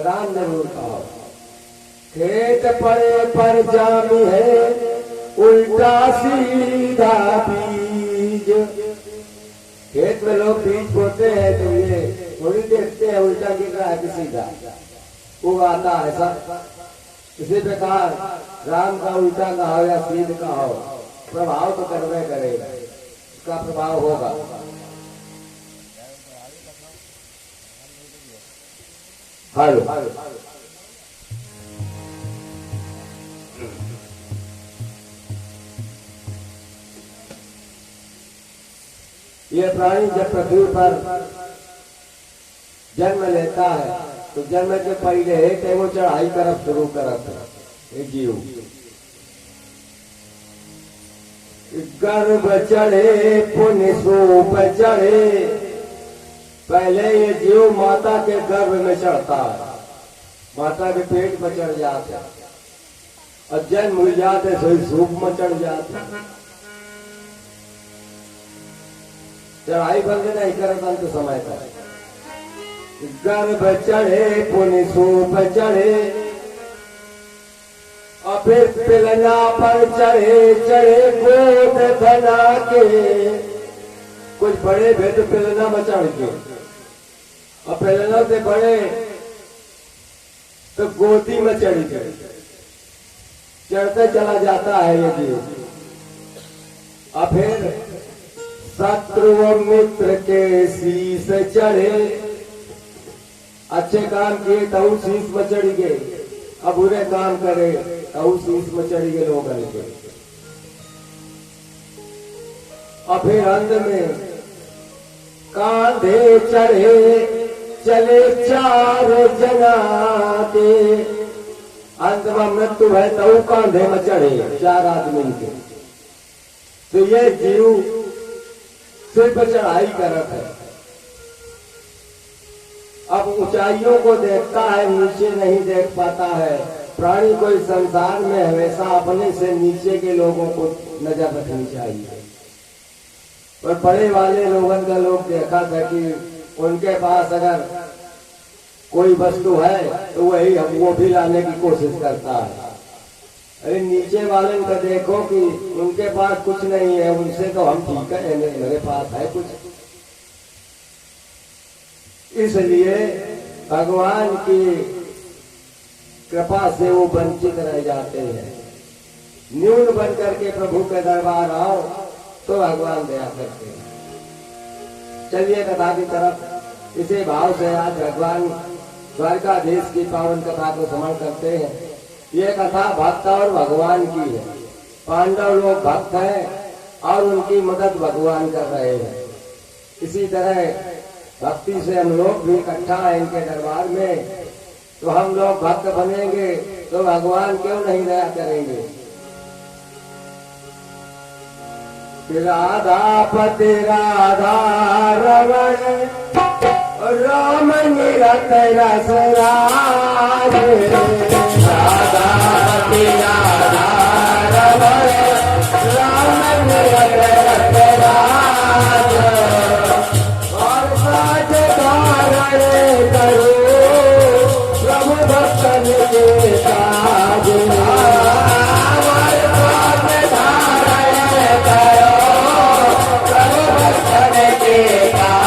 राम जरूर कहो। खेत पड़े पर जामी है उल्टा सीधा बीज। खेत में लोग बीज बोते हैं तो ये थोड़ी देखते हैं उल्टा गिर रहा है कि सीधा, वो आता है सब। इसी प्रकार राम का उल्टा का हो या सीध का हो, प्रभाव तो करवे करेगा, उसका प्रभाव होगा। हेलो, ये प्राणी जब पृथ्वी पर जन्म लेता है तो जन्म के पहले है वो चढ़ाई करब शुरू करत है। जीव गर्भ चढ़े पुण्य सूप चढ़े, पहले ये जीव माता के गर्भ में चढ़ता है, माता के पेट में चढ़ जाता है और जन्म हो जाते सोई सूप में चढ़ जाता है। चढ़ाई बंद नहीं करत अंत समय तक। गर्भ चढ़े पुण्य सूप चढ़े और फिर पिलना पर चढ़े चढ़े गोद बना के। कुछ बड़े भेद पिलना में चढ़ के और पिलना से बड़े तो गोदी में चढ़ के चढ़ते चला जाता है ये जीव। और फिर शत्रु मित्र के शीश चढ़े, अच्छे काम किए तो शीश में चढ़ गए, अब बुरे काम करे तो शीश में चढ़ गए लोग के। और फिर अंत में कांधे चढ़े चले चार जना के। अंत में मृत्यु है तो कांधे में चढ़े चार आदमी के। तो ये जीव सिर्फ चढ़ाई करत है, अब ऊंचाइयों को देखता है, नीचे नहीं देख पाता है। प्राणी को इस संसार में हमेशा अपने से नीचे के लोगों को नजर रखनी चाहिए। पर बड़े वाले लोगों का लोग देखा था कि उनके पास अगर कोई वस्तु है तो वही वो भी लाने की कोशिश करता है। अरे नीचे वाले का देखो कि उनके पास कुछ नहीं है, उनसे तो हम ठीक है, मेरे पास है कुछ। इसलिए भगवान की कृपा से वो वंचित रह जाते हैं। न्यून बन करके प्रभु के दरबार आओ तो भगवान दया करते हैं। चलिए कथा की तरफ। इसी भाव से आज भगवान द्वारकाधीश की पावन कथा को स्मरण करते हैं। ये कथा भक्त और भगवान की है। पांडव लोग भक्त हैं और उनकी मदद भगवान कर रहे हैं। इसी तरह भक्ति से हम लोग भी इकट्ठा हैं इनके दरबार में, तो हम लोग भक्त बनेंगे तो भगवान क्यों नहीं दया करेंगे। राधापति राधा रमण राम निरत रस राज। राधापति राधा रमण राम निरत रस राज। और साथ धारण करो प्रभु भक्तन के काज। और साथ धारण करो प्रभु भक्तन के काज।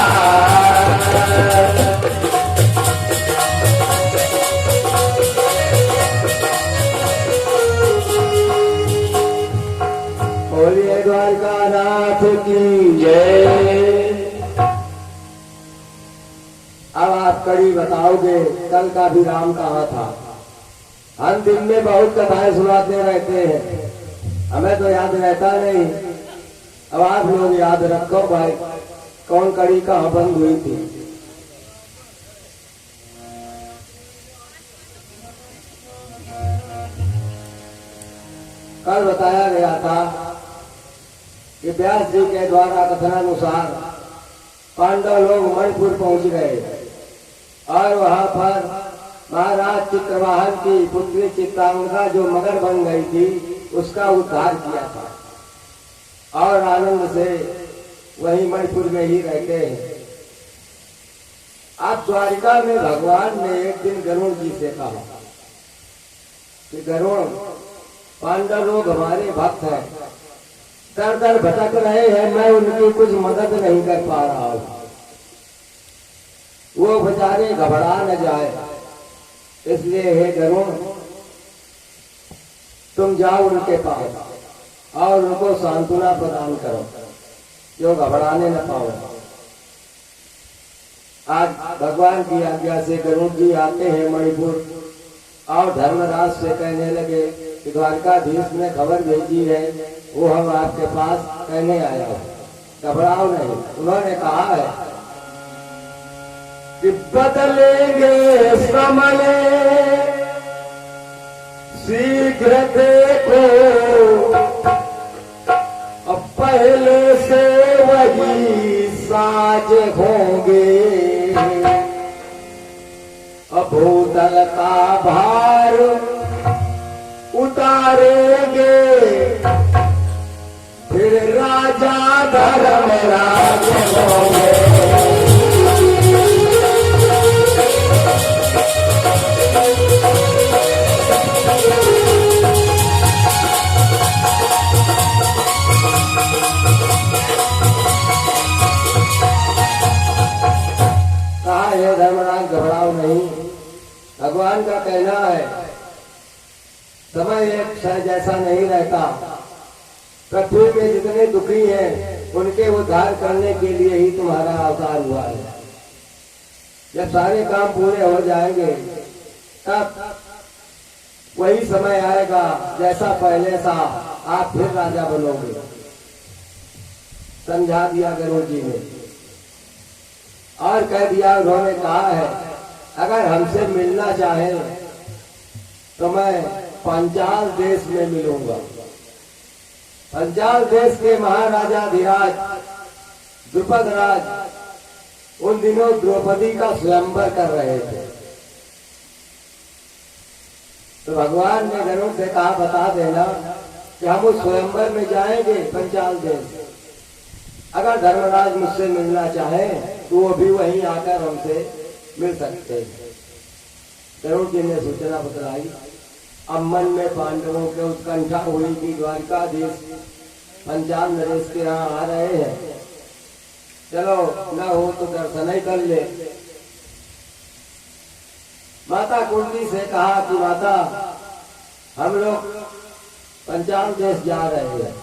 बोलिए द्वारकानाथ की जय। अब आप कड़ी बताओगे कल का भी राम कहाँ था। हम दिन में बहुत कथाएं सुनाते रहते हैं, हमें तो याद रहता नहीं। अब आप लोग याद रखो भाई कौन कड़ी कहाँ बंद हुई थी। कल बताया गया था कि व्यास जी के द्वारा कथनानुसार पांडव लोग मणिपुर पहुंच गए और वहां पर महाराज चित्रवाहन की पुत्री चित्रांगदा जो मगर बन गई थी उसका उद्धार किया था और आनंद से वहीं मणिपुर में ही रहते हैं। आप द्वारिका में भगवान ने एक दिन गरुड़ जी से कहा कि गरुड़, पांडव लोग हमारे भक्त हैं, दर दर भटक रहे हैं, मैं उनकी कुछ मदद नहीं कर पा रहा हूं, वो बेचारे घबरा न जाए, इसलिए हे गरुड़ तुम जाओ उनके पास और उनको सांत्वना प्रदान करो, जो घबराने न पाओ। आज भगवान की आज्ञा से गरुड़ जी आते हैं मणिपुर और धर्मराज से कहने लगे कि द्वारकाधीश ने खबर भेजी है, वो हम आपके पास कहने आया हूं, घबराओ नहीं। उन्होंने कहा है कि बदलेंगे समय शीघ्र देखो, अब पहले से वही साज होंगे, अब भूतल का भार उतारेंगे, फिर राजा धर्मराज होंगे। धर्मराज घबराओ नहीं, भगवान का कहना है समय एक क्षण जैसा नहीं रहता, पृथ्वी में जितने दुखी हैं उनके उद्धार करने के लिए ही तुम्हारा अवतार हुआ है। जब सारे काम पूरे हो जाएंगे तब वही समय आएगा जैसा पहले सा आप फिर राजा बनोगे, समझा दिया गरुड़ जी ने। और कह दिया, उन्होंने कहा है अगर हमसे मिलना चाहे तो मैं पंचाल देश में मिलूंगा। पंचाल देश के महाराजा धीराज द्रुपद राज उन दिनों द्रौपदी का स्वयंवर कर रहे थे, तो भगवान ने गरुड़ से कहा बता देना कि हम उस स्वयंवर में जाएंगे पंचाल देश। अगर धर्मराज मुझसे मिलना चाहे तो वो भी वहीं आकर हमसे मिल सकते हैं। गरुड़ जी ने सूचना बतलाई। अब मन में पांडवों के उत्कंठा हुई कि द्वारकाधीश पंचाल नरेश के यहाँ आ रहे हैं, चलो न हो तो दर्शन ही कर ले। माता कुंती से कहा कि माता हम लोग पंचाल देश जा रहे हैं।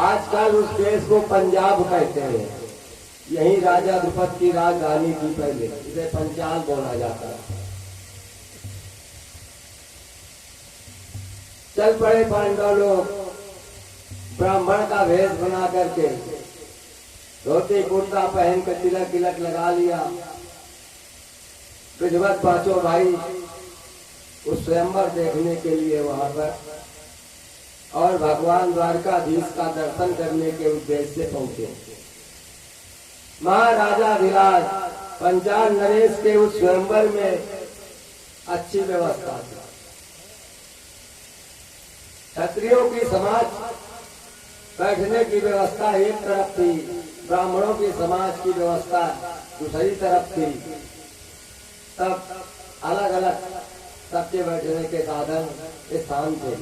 आजकल उस देश को पंजाब कहते हैं, यही राजा द्रुपद की राजधानी थी पहले, इसे पंचाल बोला जाता है। चल पड़े पांडव लोग ब्राह्मण का भेष बना करके, धोती कुर्ता पहन कर तिलक तिलक लगा लिया। विधिवत पांचों भाई उस स्वयंवर देखने के लिए वहां पर और भगवान द्वारकाधीश का दर्शन करने के उद्देश्य से पहुंचे। महाराजा धीराज पंचाल नरेश के उस स्वयंवर में अच्छी व्यवस्था थी। क्षत्रियों की समाज बैठने की व्यवस्था एक तरफ थी, ब्राह्मणों की समाज की व्यवस्था दूसरी तरफ थी। तब अलग अलग सबके बैठने के साधन स्थान थे।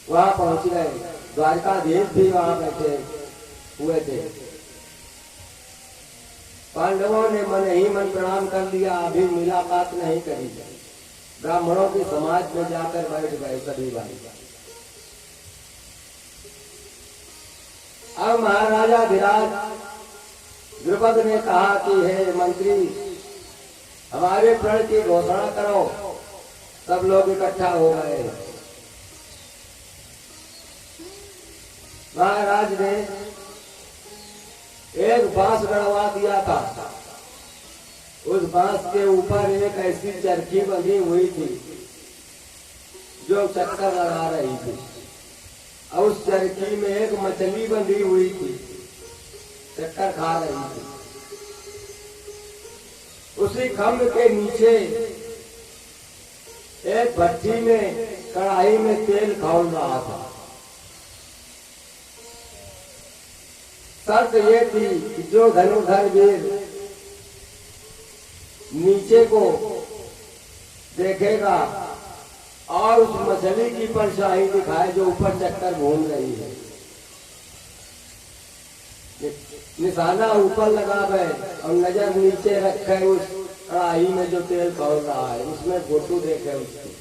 वहां पहुंच गए, द्वारकाधीश भी वहां बैठे हुए थे। पांडवों ने मन ही मन प्रणाम कर लिया, अभी मुलाकात नहीं करी। ब्राह्मणों की समाज में जाकर बैठ गए सभी भाई। अब महाराजा धीराज द्रुपद ने कहा कि हे मंत्री, हमारे प्रण की घोषणा करो। सब लोग इकट्ठा हो गए। महाराज ने एक बांस गड़वा दिया था, उस बांस के ऊपर एक ऐसी चरखी बंधी हुई थी जो चक्कर लगा रही थी, और उस चरखी में एक मछली बंधी हुई थी, चक्कर खा रही थी। उसी खम्भ के नीचे एक भट्टी में कढ़ाई में तेल खौल रहा था। शर्त ये थी कि जो धनुर्धर वीर नीचे को देखेगा और उस मछली की परछाई दिखाए जो ऊपर चक्कर घूम रही है। निशाना ऊपर लगावे और नजर नीचे रखे उस कढ़ाई में जो तेल खौल रहा है, उसमें फोटो देखे उसकी।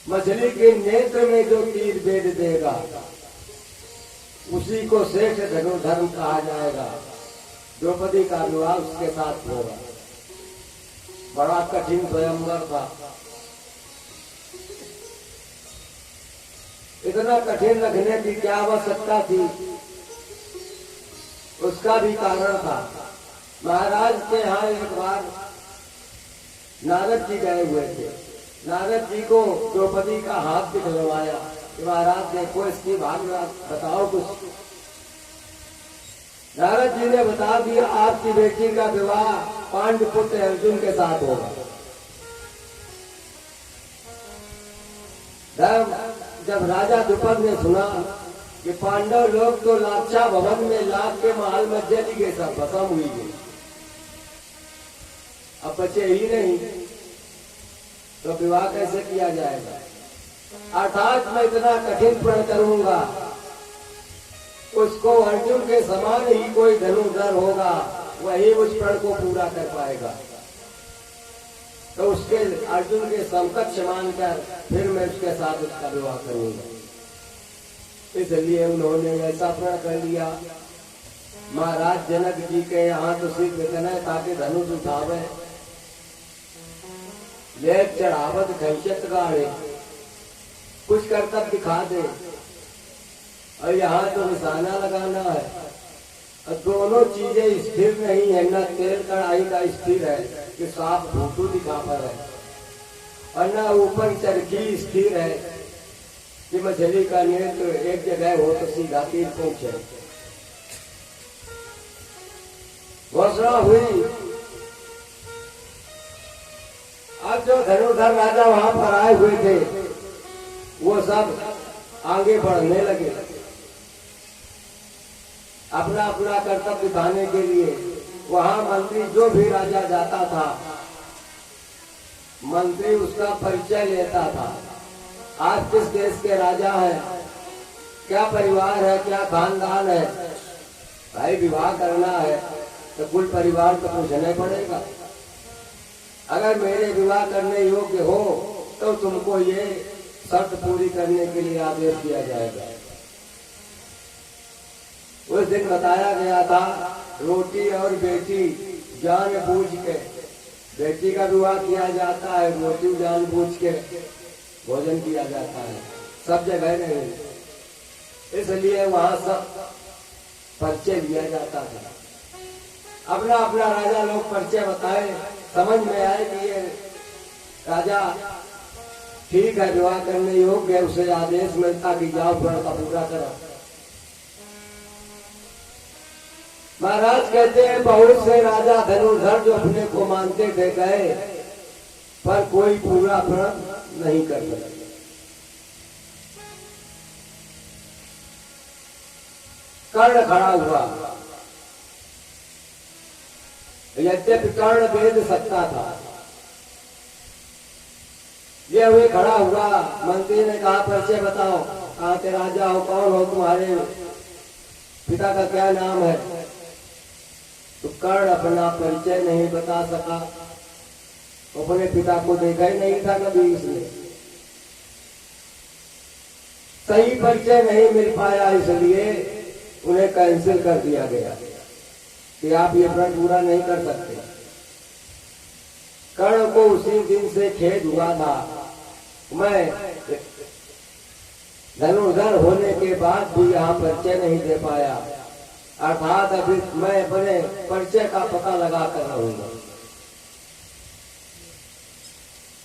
मछली के नेत्र में जो तीर बेद देगा उसी को श्रेष्ठ धनुर्धर्म कहा जाएगा। द्रौपदी का विवाह उसके साथ होगा। बड़ा कठिन स्वयंवर था। इतना कठिन रखने की क्या आवश्यकता थी, उसका भी कारण था। महाराज के यहाँ एक बार नारद जी गए हुए थे। नारद जी को द्रौपदी का हाथ दिखलवाया कि महाराज देखो इसकी भावना बताओ कुछ। नारद जी ने बता दिया आपकी बेटी का विवाह पांडुपुत्र अर्जुन के साथ होगा। जब राजा द्रुपद ने सुना कि पांडव लोग तो लाक्षा भवन में लाख के महल में जल गए, सब खत्म हुई गई, अब बचे ही नहीं, तो विवाह कैसे किया जाएगा। अर्थात मैं इतना कठिन प्रण करूंगा, उसको अर्जुन के समान ही कोई धनुर्धर होगा, वही उस प्रण को पूरा कर पाएगा। तो उसके अर्जुन के समकक्ष मानकर फिर मैं उसके साथ उसका विवाह करूंगा। इसलिए उन्होंने ऐसा प्रण कर लिया। महाराज जनक जी के यहाँ तो सिर्फ इतना है ताकि धनुष उठावे, लेख चढ़ावत खैचत गाड़े, कुछ करतब दिखा दे, और यहाँ तो निशाना लगाना है। और दोनों चीजें स्थिर नहीं है, न तेल कढ़ाई का स्थिर है कि साफ फोटो दिखा पर है, और न ऊपर चरखी स्थिर है कि मछली का नेत्र एक जगह हो तो सीधा तीर पहुंचे। घोषणा हुई। अब जो धनुर्धर राजा वहां पर आए हुए थे वो सब आगे बढ़ने लगे अपना अपना कर्तव्य दिखाने के लिए। वहां मंत्री जो भी राजा जाता था, मंत्री उसका परिचय लेता था। आप किस देश के राजा हैं, क्या परिवार है, क्या खानदान है। भाई विवाह करना है तो कुल परिवार तो पूछना पड़ेगा। अगर मेरे विवाह करने योग्य हो तो तुमको ये शर्त पूरी करने के लिए आदेश दिया जाएगा। उस दिन बताया गया था रोटी और बेटी जान बूझ के, बेटी का विवाह किया जाता है, रोटी जान बूझ के भोजन किया जाता है, सब जगह नहीं। इसलिए वहां सब परिचय लिया जाता था। अपना अपना राजा लोग परिचय बताए, समझ में आए कि ये राजा ठीक है, विवाह करने योग्य है, उसे आदेश मिलता कि जाओ व्रत का पूरा करो। महाराज कहते हैं बहुत से राजा धनुर्धर जो अपने को मानते थे गए, पर कोई पूरा व्रत नहीं कर सके। कर्ण खड़ा हुआ, यद्यपि कर्ण वेद सकता था, ये हुए खड़ा हुआ। मंत्री ने कहा परिचय बताओ, कहाँ के राजा हो, कौन हो, तुम्हारे पिता का क्या नाम है। तो कर्ण अपना परिचय नहीं बता सका, अपने पिता को देखा ही नहीं था कभी इसने, सही परिचय नहीं मिल पाया, इसलिए उन्हें कैंसिल कर दिया गया कि आप ये व्रत पूरा नहीं कर सकते। कर्ण को उसी दिन से खेद हुआ था, मैं धनुर्धर होने के बाद भी यहाँ परिचय नहीं दे पाया, अर्थात अभी मैं अपने परिचय का पता लगा कर रहूंगा।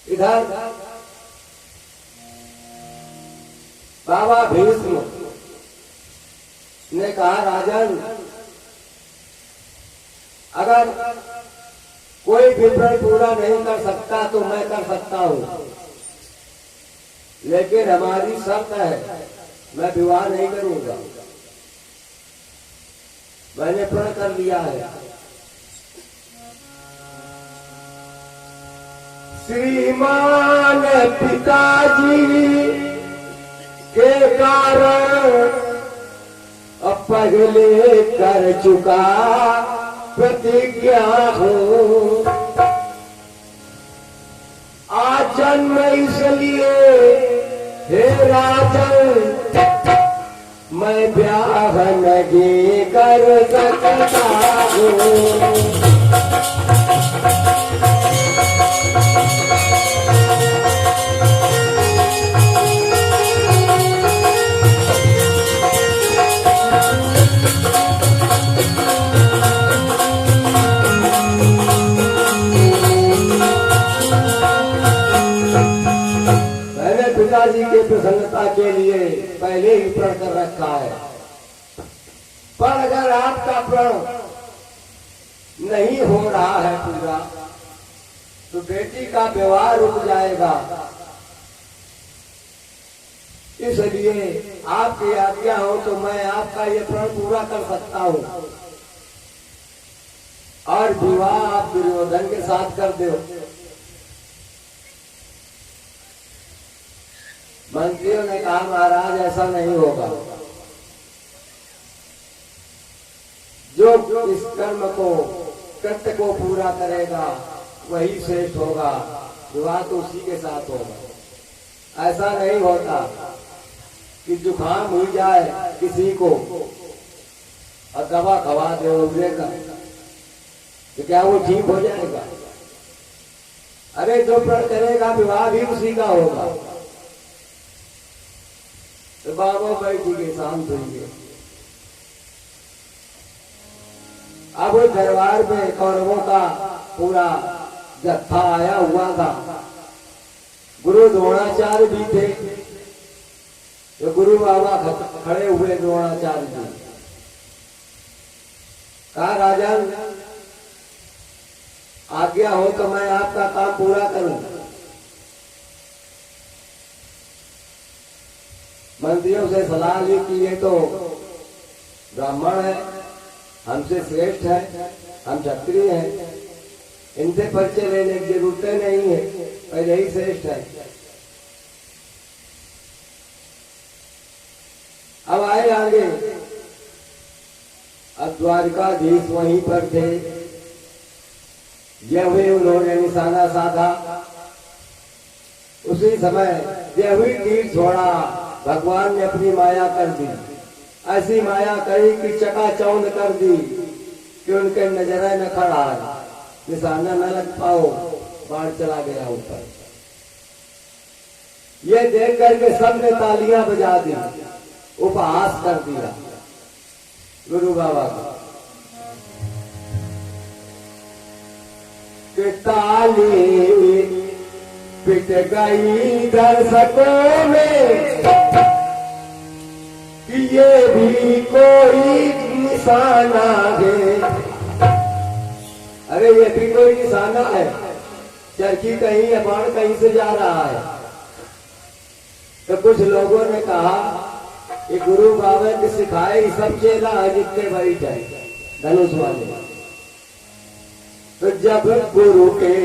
इधर बाबा भीष्म ने कहा राजन, अगर कोई भी व्रत पूरा नहीं कर सकता तो मैं कर सकता हूं, लेकिन हमारी शर्त है, मैं विवाह नहीं करूंगा। मैंने प्रण कर लिया है। श्रीमान पिताजी के कारण अब पहले कर चुका प्रतिज्ञा हो, आज जन्म इसलिए हे राजन मैं ब्याह नहीं कर सकता हूँ। पिताजी के प्रसन्नता के लिए पहले ही प्रण कर रखा है, पर अगर आपका प्रण नहीं हो रहा है पूरा तो बेटी का व्यवहार रुक जाएगा। इसलिए आपकी आज्ञा हो तो मैं आपका ये प्रण पूरा कर सकता हूँ और विवाह आप दुर्योधन के साथ कर दो। मंत्रियों ने कहा महाराज ऐसा नहीं होगा, जो इस कर्म को कृत्य को पूरा करेगा वही श्रेष्ठ होगा, विवाह तो उसी के साथ होगा। ऐसा नहीं होता कि जुकाम हो जाए किसी को और दवा खवा दे उबरे का तो क्या वो ठीक हो जाएगा? अरे जो प्रण करेगा विवाह भी उसी का होगा। तो बाबा बैठेंगे शांत होंगे। अब दरबार में कौरवों का पूरा जत्था आया हुआ था। गुरु द्रोणाचार्य भी थे, तो गुरु बाबा खड़े हुए द्रोणाचार्य जी। कहा राजन आज्ञा हो तो मैं आपका काम पूरा करूं। मंत्रियों से सलाह ली कि ये तो ब्राह्मण है, हमसे श्रेष्ठ है, हम क्षत्रिय हैं, इनसे परिचय लेने की जरूरत नहीं है, पहले ही श्रेष्ठ है। अब आए आगे, अब द्वारिकाधीश वहीं पर थे, यह हुए उन्होंने निशाना साधा। उसी समय यह हुई तीर छोड़ा, भगवान ने अपनी माया कर दी। ऐसी माया करी कि चकाचौंध कर दी कि उनके नजरें न खड़ा, निशाना न लग पाओ, बाढ़ चला गया ऊपर। ये देख करके सबने तालियां बजा दी, उपहास कर दिया गुरु बाबा का कि ताली पिट गई दर्शकों में कि ये भी कोई निशाना है। अरे ये भी कोई निशाना है, चरखी कहीं है, बाण कहीं से जा रहा है। तो कुछ लोगों ने कहा कि गुरु बाबा के सिखाए सब चेला है जितने बैठे धनुष वाले। तो जब गुरु के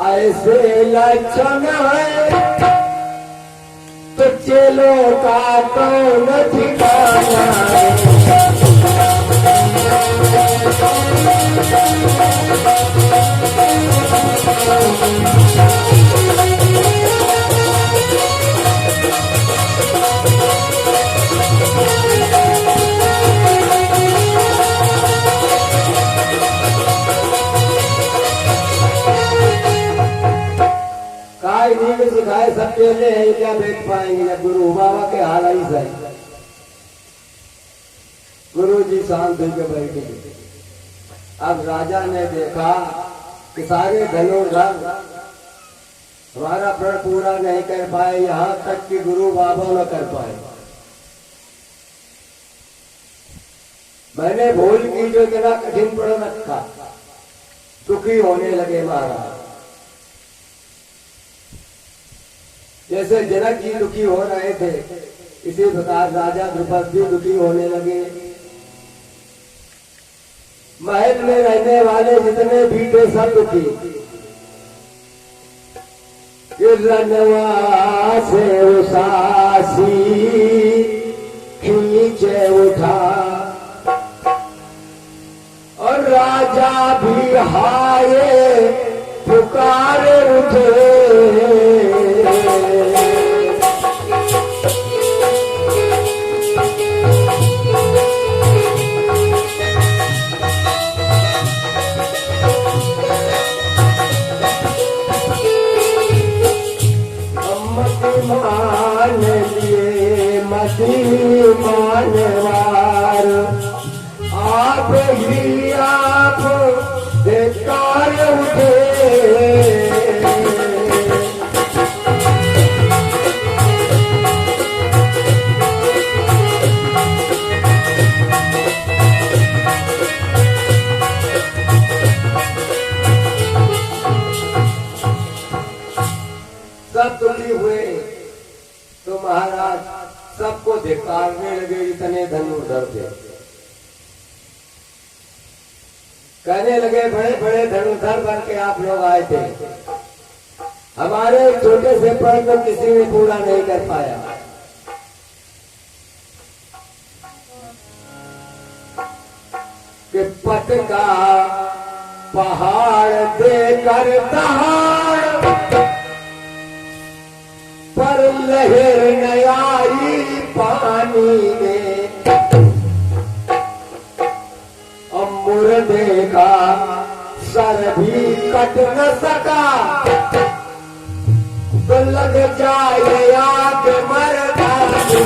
ऐसे लक्षण है तो चेलों का कौन ठिकाना है। सिखाए सब चेले हैं, क्या देख पाएंगे जब गुरु बाबा के हाल ही सही। गुरु जी शांत होकर बैठे। अब राजा ने देखा कि सारे धनुर्धर हमारा प्रण पूरा नहीं कर पाए, यहाँ तक कि गुरु बाबा न कर पाए। मैंने भूल की जो इतना कठिन प्रण रखा, दुखी होने लगे महाराज। जैसे जनक जी दुखी हो रहे थे, इसी प्रकार राजा द्रुपद भी दुखी होने लगे। महल में रहने वाले जितने भी थे सब दुखी। कि रनवा से उसासी खींचे उठा और राजा भी हाय पुकार उठे। मान लिए मती मानवार आप ही आप बेकार उठे। सब दुखी हुए तो महाराज सबको धिक्कारने लगे, इतने धनुर्धर थे। कहने लगे बड़े बड़े धनुर्धर बन के आप लोग आए थे, हमारे छोटे से पद को किसी ने पूरा नहीं कर पाया। कि पट का पहाड़ देकर दहाड़ पर लहर न आई पानी में। अब मुर्दे का सर भी कट न सका तो लग जाए आग मरदानी।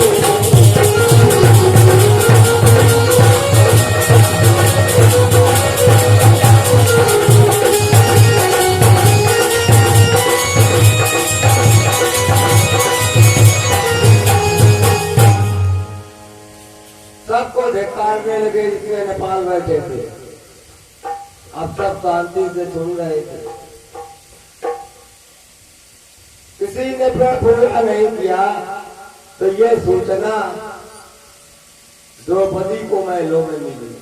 सबको धिक्कारने लगे जिसमें नेपाल बैठे थे। अब सब शांति से सुन रहे थे, किसी ने पूरा नहीं किया तो ये सूचना द्रौपदी को महलों में मिली।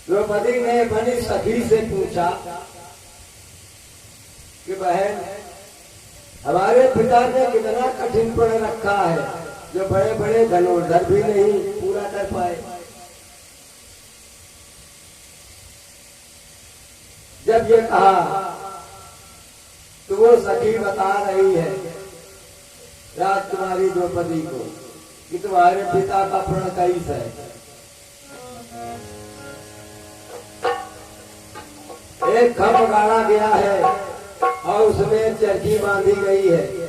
द्रौपदी ने अपनी सखी से पूछा कि बहन, हमारे पिता ने कितना कठिन पड़ रखा है, जो बड़े बड़े धनुर्धर भी नहीं पूरा कर पाए। जब ये कहा तो वो सखी बता रही है राजकुमारी द्रौपदी को कि तुम्हारे पिता का प्रण कैस है। एक खम्भ गाड़ा गया है और उसमें चरखी बांधी गई है।